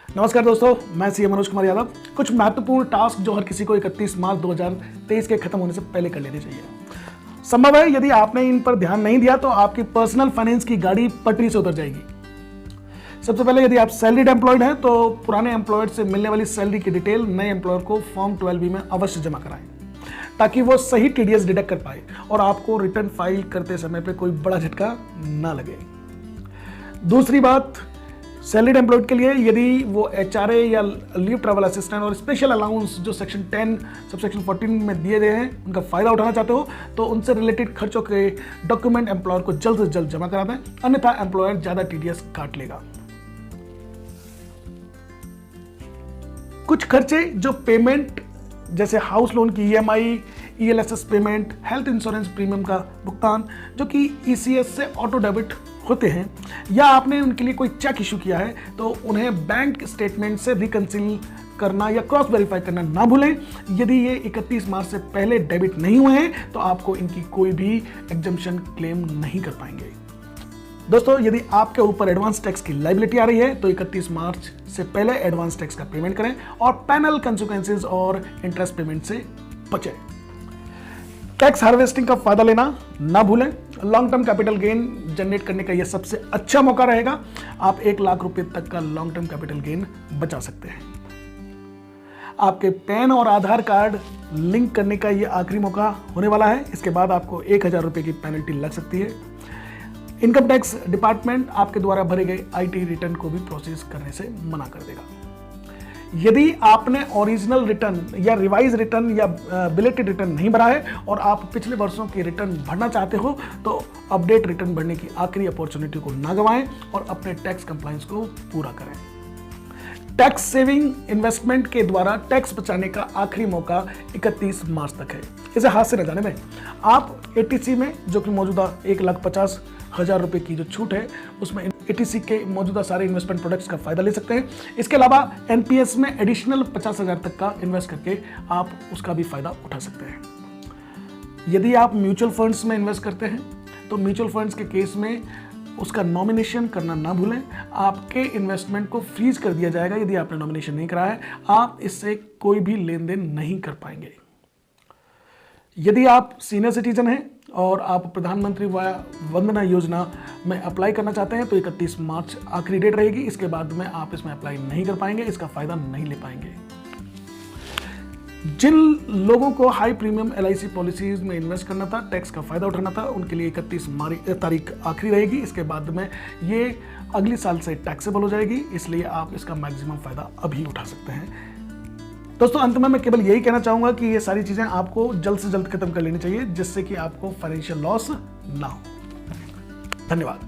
नमस्कार दोस्तों, मैं सीएम मनोज कुमार यादव। कुछ महत्वपूर्ण टास्क जो हर किसी को 31 मार्च 2023 के खत्म होने से पहले कर लेने चाहिए। संभव है यदि आपने इन पर ध्यान नहीं दिया तो आपकी पर्सनल फाइनेंस की गाड़ी पटरी से उतर जाएगी। सबसे पहले यदि आप सैलरीड एम्प्लॉयड हैं तो पुराने एम्प्लॉयड से मिलने वाली सैलरी की डिटेल नए एम्प्लॉयर को फॉर्म 12B में अवश्य जमा कराएं ताकि वो सही टीडीएस डिडक्ट कर पाए और आपको रिटर्न फाइल करते समय पे कोई बड़ा झटका ना लगे। दूसरी बात, सैलरीड एम्प्लॉयड के लिए यदि वो एचआरए या लीव ट्रैवल असिस्टेंट और स्पेशल अलाउंस जो सेक्शन 10 सबसेक्शन 14 में दिए गए हैं उनका फायदा उठाना चाहते हो तो उनसे रिलेटेड खर्चों के डॉक्यूमेंट एम्प्लॉयर को जल्द से जल्द जमा करा दें, अन्यथा एम्प्लॉयर ज्यादा टीडीएस काट लेगा। कुछ खर्चे जो पेमेंट जैसे हाउस लोन की EMI, ELSS payment, health insurance premium का भुगतान जो कि ईसीएस से ऑटो डेबिट होते हैं, या आपने उनके लिए कोई चेक इशू किया है तो उन्हें बैंक स्टेटमेंट से रिकंसिल करना या क्रॉस वेरीफाई करना ना भूलें। यदि ये 31 मार्च से पहले डेबिट नहीं हुए हैं तो आपको इनकी कोई भी एग्जम्पशन क्लेम नहीं कर पाएंगे। दोस्तों, यदि आपके ऊपर एडवांस टैक्स की लायबिलिटी आ रही है तो 31 मार्च से पहले एडवांस टैक्स का पेमेंट करें और पैनल कंसिक्वेंसेस और इंटरेस्ट पेमेंट से बचें। टैक्स हार्वेस्टिंग का फायदा लेना ना भूलें। Long term capital gain generate करने का यह सबसे अच्छा मौका रहेगा। आप 1 लाख रुपए तक का लॉन्ग टर्म कैपिटल गेन बचा सकते हैं। आपके पैन और आधार कार्ड लिंक करने का यह आखिरी मौका होने वाला है। इसके बाद आपको 1000 रुपए की पेनल्टी लग सकती है। इनकम टैक्स डिपार्टमेंट आपके द्वारा भरे गए आईटी रिटर्न को भी प्रोसेस करने से मना कर देगा। यदि आपने ओरिजिनल रिटर्न या रिवाइज रिटर्न या बिलेटेड रिटर्न नहीं भरा है और आप पिछले वर्षों की रिटर्न भरना चाहते हो तो अपडेट रिटर्न भरने की आखिरी अपॉर्चुनिटी को ना गंवाएं और अपने टैक्स कंप्लायंस को पूरा करें। टैक्स सेविंग इन्वेस्टमेंट के द्वारा टैक्स बचाने का आखिरी मौका 31 मार्च तक है। इसे हाथ से न जाने दें। आप एटीसी में जो कि मौजूदा 1,50,000 रुपए की जो छूट है उसमें एटीसी के मौजूदा सारे इन्वेस्टमेंट प्रोडक्ट्स का फायदा ले सकते हैं। इसके अलावा एनपीएस में एडिशनल 50,000 तक का इन्वेस्ट करके आप उसका भी फायदा उठा सकते हैं। यदि आप म्यूचुअल फंड्स में इन्वेस्ट करते हैं तो म्यूचुअल फंड्स के केस में उसका नॉमिनेशन करना ना भूलें। आपके इन्वेस्टमेंट को फ्रीज कर दिया जाएगा यदि आपने नॉमिनेशन नहीं कराया है। आप इससे कोई भी लेन देन नहीं कर पाएंगे। यदि आप सीनियर सिटीजन हैं और आप प्रधानमंत्री वंदना योजना में अप्लाई करना चाहते हैं तो 31 मार्च आखिरी डेट रहेगी। इसके बाद में आप इसमें अप्लाई नहीं कर पाएंगे, इसका फायदा नहीं ले पाएंगे। जिन लोगों को हाई प्रीमियम एलआईसी पॉलिसीज में इन्वेस्ट करना था, टैक्स का फायदा उठाना था, उनके लिए 31 तारीख आखिरी रहेगी। इसके बाद में ये अगले साल से टैक्सेबल हो जाएगी, इसलिए आप इसका मैक्सिमम फायदा अभी उठा सकते हैं। दोस्तों, अंत में मैं केवल यही कहना चाहूंगा कि ये सारी चीजें आपको जल्द से जल्द खत्म कर लेनी चाहिए जिससे कि आपको फाइनेंशियल लॉस ना हो। धन्यवाद।